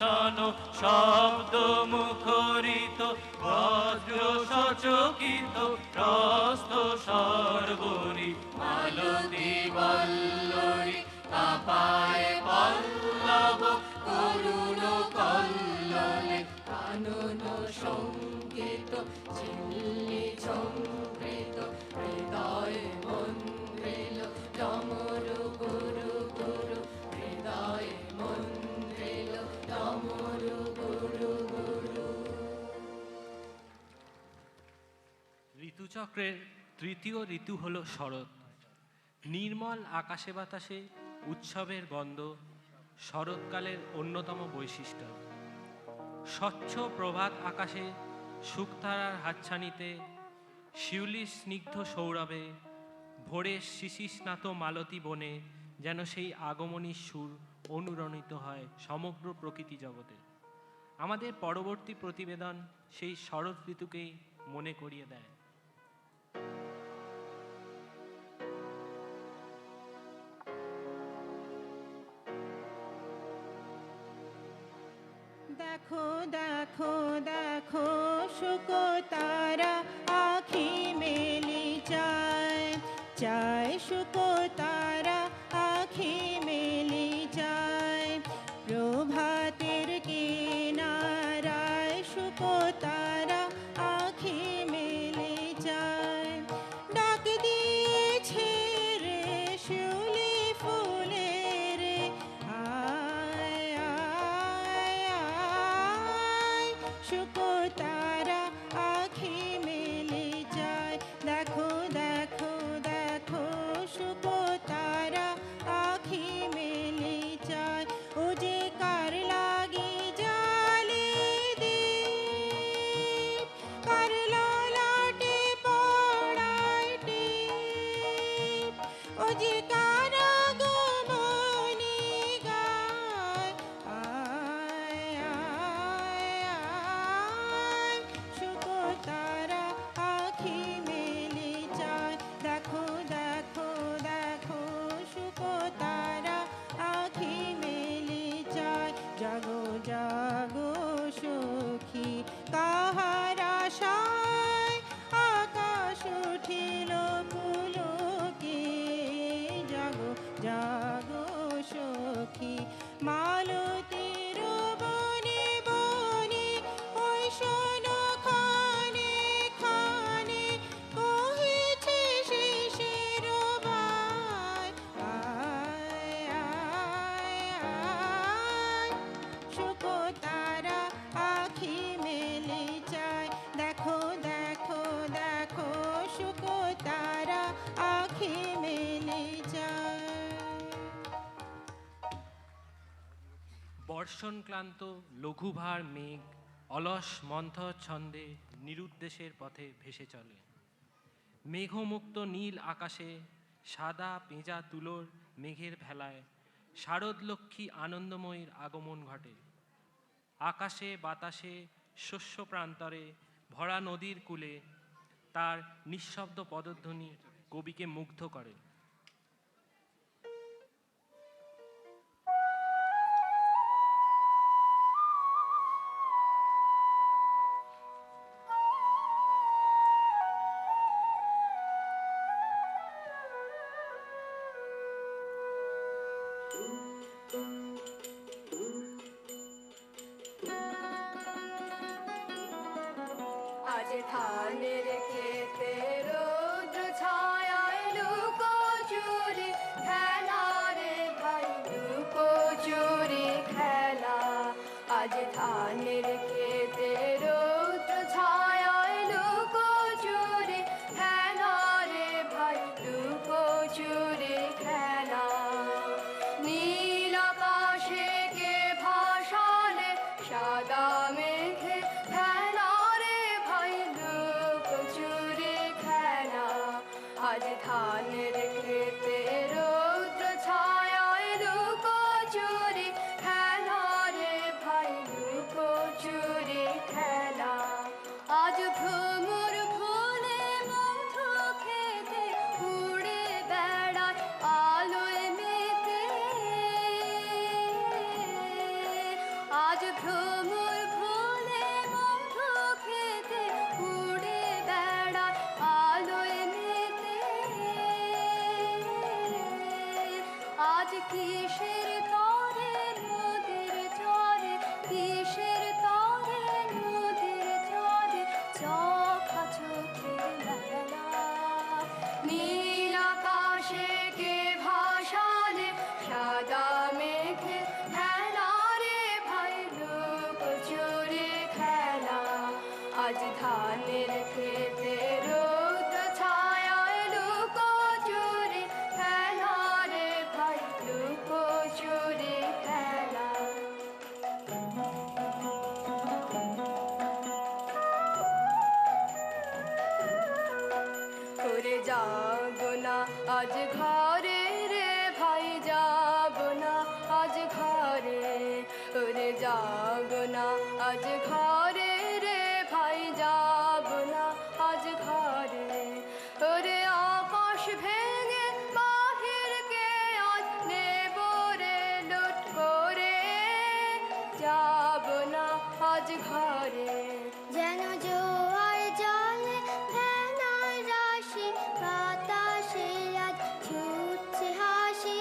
শব্দ মুখরিত বজ্র সচকিত প্রস্থ সর্বরি মালতী বল্লরী কাপায় পল্লব করুণ কল্লোলে কানন সংগীত ঝিল্লি ঝঙ্কৃত হৃদয় মন্দ্রিল ডমরু গুরু গুরু হৃদয় মন্দ্রিল ডমরু গুরু গুরু। ঋতুচক্রের তৃতীয় ঋতু হল শরৎ। নির্মল আকাশে বাতাসে উৎসবের গন্ধ শরৎকালের অন্যতম বৈশিষ্ট্য। স্বচ্ছ প্রভাত আকাশে শুকতারার হাতছানিতে শিউলির স্নিগ্ধ সৌরভে ভোরের শিশিস্নাত মালতী বনে যেন সেই আগমনীর সুর অনুরণিত হয় সমগ্র প্রকৃতি জগতে। আমাদের পরবর্তী প্রতিবেদন সেই শরৎ ঋতুকেই মনে করিয়ে দেয়। দেখো দেখো দেখো শুকতারা আখি মেলি চায় চায় শুকতারা আখি মেলি চায় প্রভাতের কিনারায় শুকতারা আখি মেলি চায় ডাক দিয়েছে রে শিউলি ফুলের আয় আয় আয় শুকতারা আখি মেলে যায় দেখো দেখো দেখো শুকতারা আখি মেলে যায় ও যে কার লাগি জালে দীপ কার ললাটে পড়ায় টিপ ও যে কার আগমনী গায় আয় আয় আয় শুকতারা আখি মেলে যায় দেখো দেখো দেখো শুকতারা আখি মেলে যায় জাগো জাগো সখী কাহার আশায় আকাশ উঠিল পুলকে জাগো জাগো সখী মালতীর বনে বনে ওই শোনো খানে খানে কহিছে শিশির বায় আয় আয় আয় শুকতারা আখি মেলে যায় দেখো দেখো দেখো শুকতারা আখি মেলে যায়। বর্ষণ ক্লান্ত লঘুভার মেঘ অলস মন্থর ছন্দে নিরুদ্দেশের পথে ভেসে চলে। মেঘমুক্ত নীল আকাশে সাদা পেঁজা তুলোর মেঘের ভেলায় শারদলক্ষ্মী আনন্দময়ীর আগমন ঘটে। আকাশে বাতাসে শস্য প্রান্তরে ভরা নদীর কূলে তার নিঃশব্দ পদধ্বনি কবিকে মুগ্ধ করে। আজ ধানের খেতে রৌদ্র ছায়ায় লুকো চুরি খেলা রে ভাই লুকো চুরি খেলা আজ ধানের খেতে রৌদ্র ছায়ায় লুকো চুরি খেলা রে ভাই লুকো চুরি খেলা নীল আকাশে কে ভাসালে সাদা মেঘে খেলা রে ভাই লুকো চুরি খেলা আজ ধানের খেতে রৌদ্র ছায়ায় লুকো চুরি খেলা রে ভাই লুকো চুরি খেলা। ধানের খেতে রৌদ্র ছায়ায় লুকোচুরি খেলা রে ভাই লুকোচুরি খেলা। করে যাব না আজ ঘরে রে ভাই যাব না আজ ঘরে, ওরে যাব না আজ ঘরে রে ভাই যাব না আজ ঘরে। ওরে আকাশ ভেঙে বাহিরকে আজ নেব রে লুট করে, যাব না আজ ঘরে। যেন জোয়ার জলে ফেনার রাশি বাতাসে আজ ছুটছে হাসি,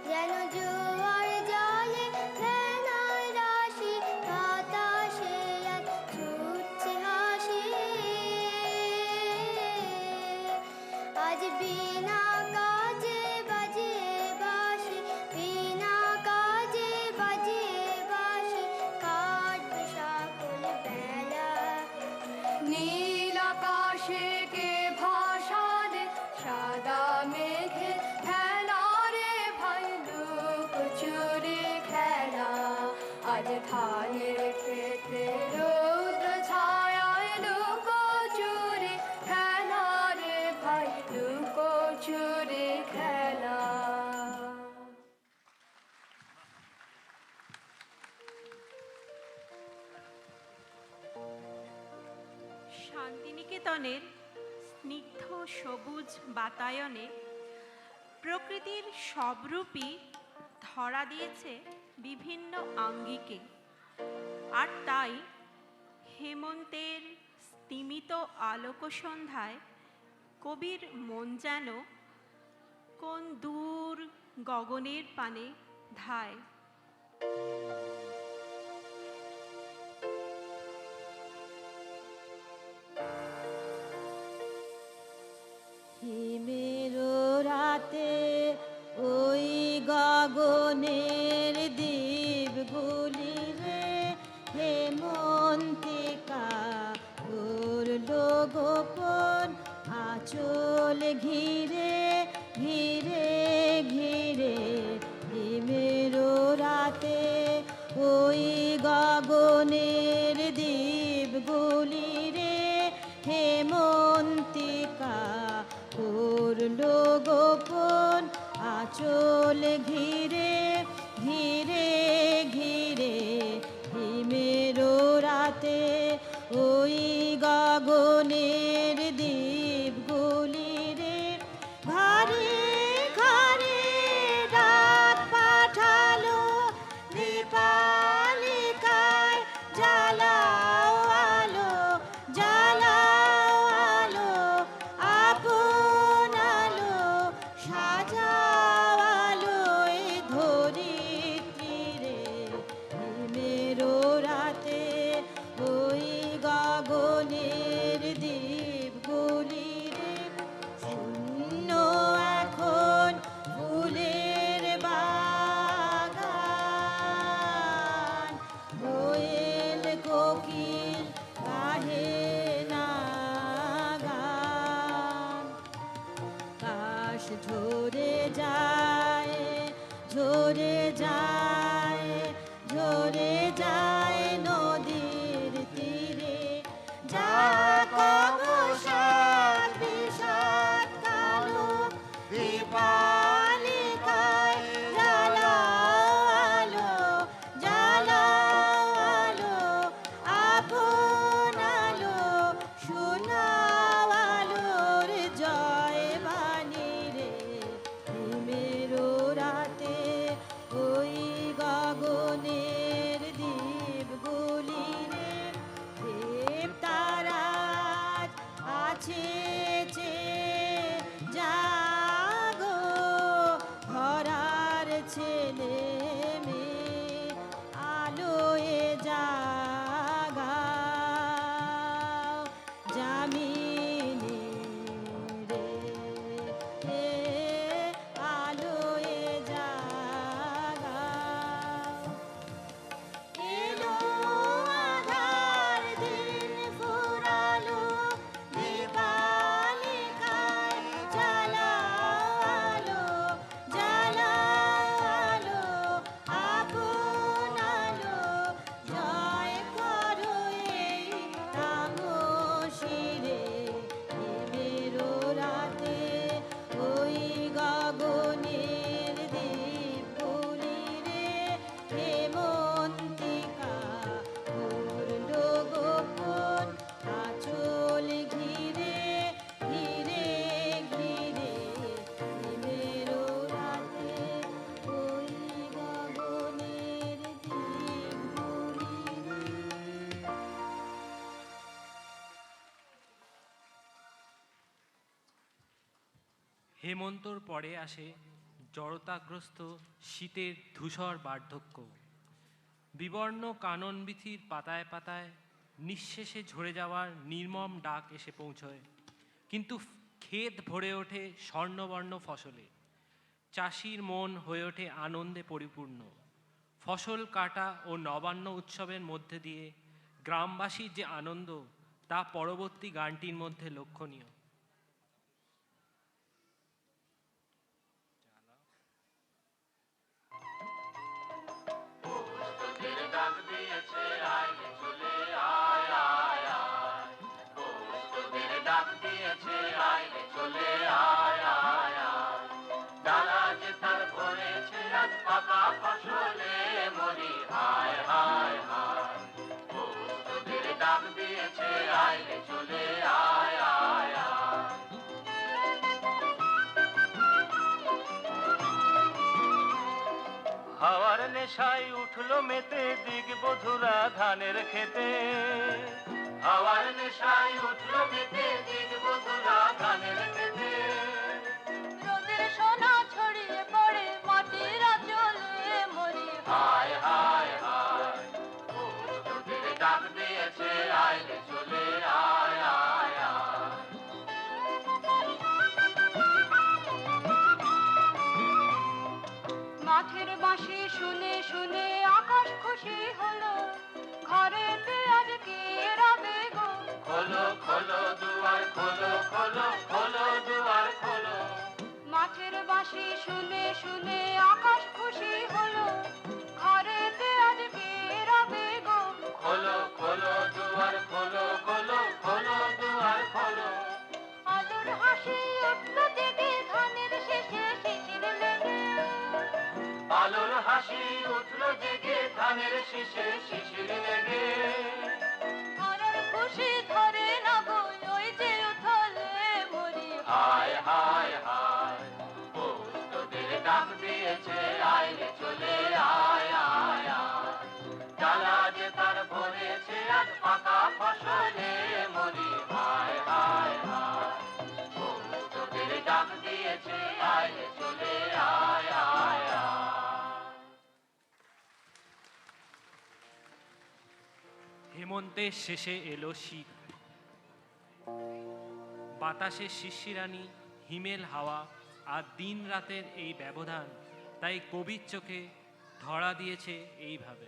যেন জোয়ার জলে ফেনার রাশি বাতাসে আজ ছুটছে হাসি। আজ বিনা কাজে বাজিয়ে বাঁশি, বিনা কাজে বাজিয়ে বাঁশি কাটবে সকল বেলা। নীল আকাশে কে ভাসালে সাদা মেঘে খেলা রে ভাই লুকোচুরি খেলা। আজ ধানের খেতে রৌদ্র ছায়ায় লুকোচুরি খেলা রে ভাই লুকোচুরি খেলা। শান্তিনিকেতনের স্নিগ্ধ সবুজ বাতায়নে প্রকৃতির সব রূপই ধরা দিয়েছে বিভিন্ন আঙ্গিকে, আর তাই হেমন্তের স্তিমিত আলোক সন্ধ্যায় কবির মন যেন কোন দূর গগনের পানে ধায়। হিমের রাতে ওই গগনের দ্বীপগুলি রে হেমন্তিকা করলো গোপন আঁচল ঘিরে ঘিরে ঘিরে। হিমের রাতে ওই গগনের দ্বীপগুলি রে হেমন্তিকা করলো গোপন আঁচল ঘিরে ঘিরে ঘিরে। হিমের রাতে ওই গগনের দ্বীপগুলি রে ঘরে ঘরে ডাক পাঠালো দীপালিকায় জ্বালাও আলো জ্বালাও আলো আপন আলো সাজাও আলোয় ধরিত্রী রে। হিমের রাতে ওই গগনের দ্বীপগুলি রে শূন্য এখন ফুলের বাগান। কোয়েল কোকিল গাহে না গান। কাশ ঝরে যায় ঝরে যায় ঝরে যায় নদীর তীরে। যা কবসাদ বিষাদ কালো দীপালিকায় জ্বালাও আলো জ্বালাও আলো আপন আলো শোনাও আলোর জয় বাণী রে। হিমের রাতে ওই গগনের দ্বীপ হেমন্তর পরে আসে জড়তাগ্রস্ত শীতের ধূসর বার্ধক্য। বিবর্ণ কাননবিথির পাতায় পাতায় নিঃশেষে ঝরে যাওয়ার নির্মম ডাক এসে পৌঁছয়, কিন্তু ক্ষেত ভরে ওঠে স্বর্ণবর্ণ ফসলে। চাষির মন হয়ে ওঠে আনন্দে পরিপূর্ণ। ফসল কাটা ও নবান্ন উৎসবের মধ্যে দিয়ে গ্রামবাসীর যে আনন্দ, তা পরবর্তী গানটির মধ্যে লক্ষণীয়। হাওয়ার নেশায় উঠলো মেতে দিগ বধুরা ধানের খেতে, হাওয়ার নেশায় উঠলো মেতে দিগ বধুরা ধানের খেতে। রোদের সোনা ছড়িয়ে পড়ে মাটির আঁচলে মরি হায় হায় হায়, তোদের ডাক দিয়েছে আয় রে চলে আয় আয় আয়। মাঠের বাঁশি শুনে শুনে আকাশ খুশি হলো, ঘরেতে আজকে রাবে গো। খোলো খোলো দুয়ার খোলো খোলো খোলো দুয়ার খোলো। মাঠের বাঁশি শুনে শুনে আকাশ খুশি হলো, ঘরেতে আজকে রাবে গো। খোলো খোলো দুয়ার খোলো খোলো খোলো দুয়ার খোলো। আলোর হাসি উঠল জেগে ধানের শেষে শিশির লেগে। আলোর হাসি উঠলো জেগে ধানের শীষে শিশির লেগে। ধরার খুশি ধরে না গো ওই যে উথলে মরি হায় হায় হায়, তোদের ডাক দিয়েছে আয় রে চলে আয় আয় আয়। জ্বালা যে তার ভরেছে আজ পাকা ফসলে মরি হায় হায় হায়। তোদের ডাক দিয়েছে আয় রে চলে আয় আয় আয়। হেমন্তের শেষে এলো শীত। বাতাসে শিশিরানি, হিমেল হাওয়া আর দিন রাতের এই ব্যবধান তাই কবির চোখে ধরা দিয়েছে এইভাবে।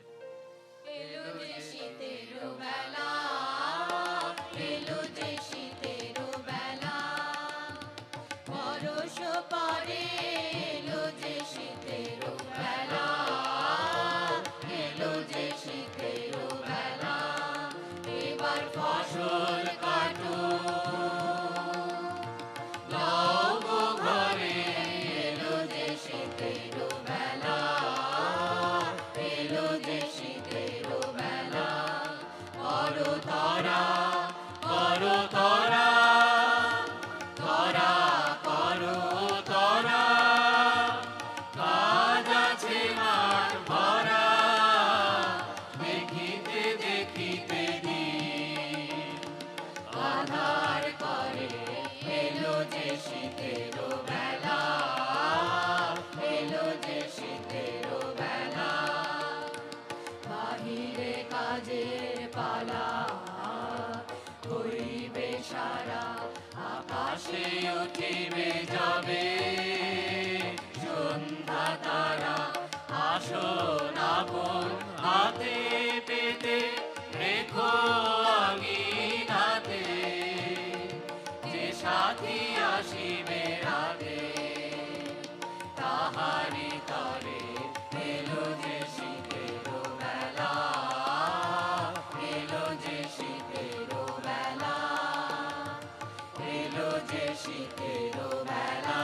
এলো যে শীতের বেলা, এলো যে শীতের বেলা, পরশ পরে এলো যে শীতের বেলা, এলো যে শীতের বেলা, এবার ফসল কাটো নাও গো ঘরে, এলো যে শীতের বেলা, এলো যে শীতের বেলা, করো তরা করো তরা, তরা করো তরা, কাজ আছে মাঠ ভরা, দেখিতে দেখিতে দিন আধার করে, এলো যে শীতের বেলা, এলো যে শীতের বেলা, বাহিরে কাজের পালা হইবে সারা, আকাশে উঠিবে যাবে সন্ধ্যা তারা, আসন আপন হাতে পেতে রেখো আঙিনাতে, যে সাথী আসিবে রাতে, তাহারি তরে এলো যে শীতের বেলা, এলো যে শীতের বেলা, এলো যে শীতের বেলা,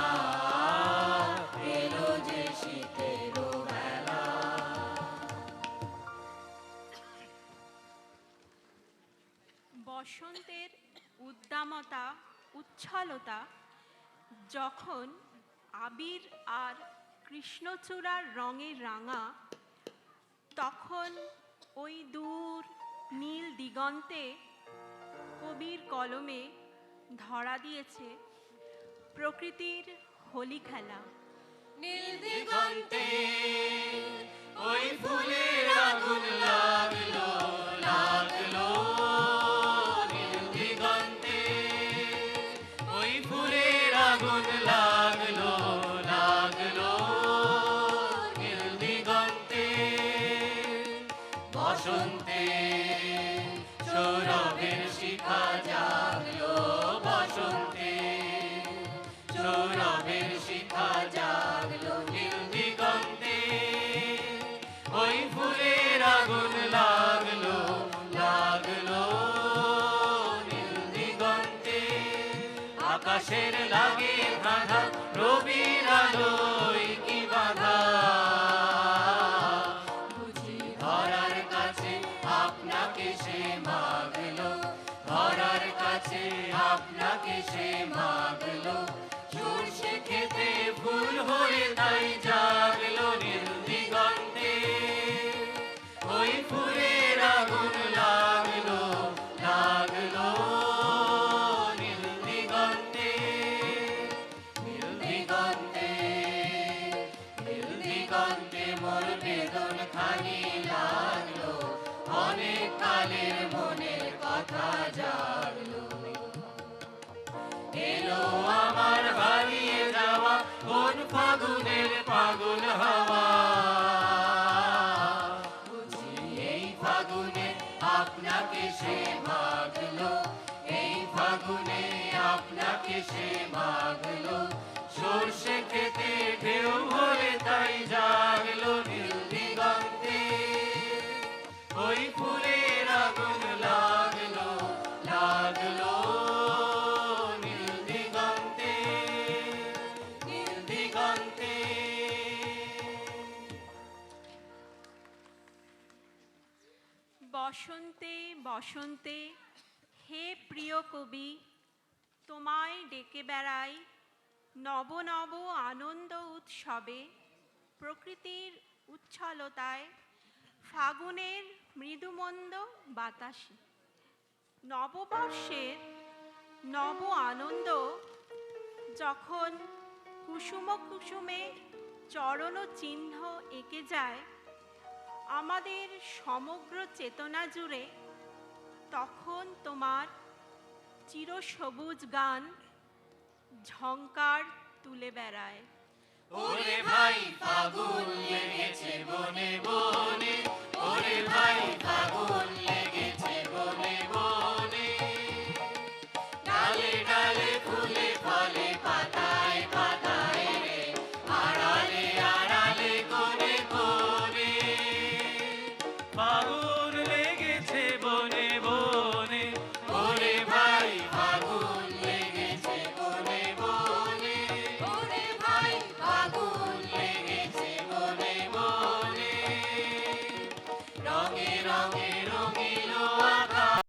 এলো যে শীতের বেলা। বসন্তের উদ্দামতা, উচ্ছলতা যখন আবির আর কৃষ্ণচূড়ার রঙে রাঙা, তখন ওই দূর নীল দিগন্তে কবির কলমে ধরা দিয়েছে প্রকৃতির হোলি খেলা। নীল দিগন্তে ওই ফুলের আগুন লাগলো লাগলো, নীল দিগন্তে ওই ফুলের আগুন লাগলো লাগলো, নীল দিগন্তে বসন্তে সৌরভের শিখা জাগলো, বসন্তে সৌরভের শিখা জাগলো, নীল দিগন্তে ওই ফুলের আগুন লাগলো লাগলো, নীল দিগন্তে আকাশের লাগে ধাঁধা রবির আলোয় কি বাধা, বুঝি ধরার কাছে আপনাকে সে মাগলো, ধরার কাছে আপনাকে সে মাগলো, সর্ষে খেতে ফুল হয়ে তাই জাগলো, নীল দিগন্তে ওই ফুলের আগুন লাগলো লাগলো, নীল দিগন্তে নীল দিগন্তে নীল দিগন্তে মোর বেদন খানি লাগলো, অনেক কালের মনের কথা জাগলো, এলো আমার হারিয়ে যাওয়া কোন ফাগুনের পাগল হাওয়া, বুঝি এই ফাগুনে আপনাকে সে মাগলো, এই ফাগুনে আপনাকে সে মাগলো, সর্ষে খেতে ঢেউ ভরে তাই জাগলো, নীল দিগন্তে ওই ফুলের আগুন লাগলো লাগলো, নীল দিগন্তে নীল দিগন্তে। বসন্তে বসন্তে হে প্রিয় কবি, তোমায় ডেকে বেড়াই নব নব আনন্দ উৎসবে, প্রকৃতির উচ্ছলতায় ফাগুনের মৃদুমন্দ বাতাসে, নববর্ষের নব আনন্দ যখন কুসুম কুসুমে চরণ চিহ্ন এঁকে যায় আমাদের সমগ্র চেতনা জুড়ে, তখন তোমার চিরসবুজ গান ঝংকার তুলে বেড়ায়। ওরে ভাই ফাগুন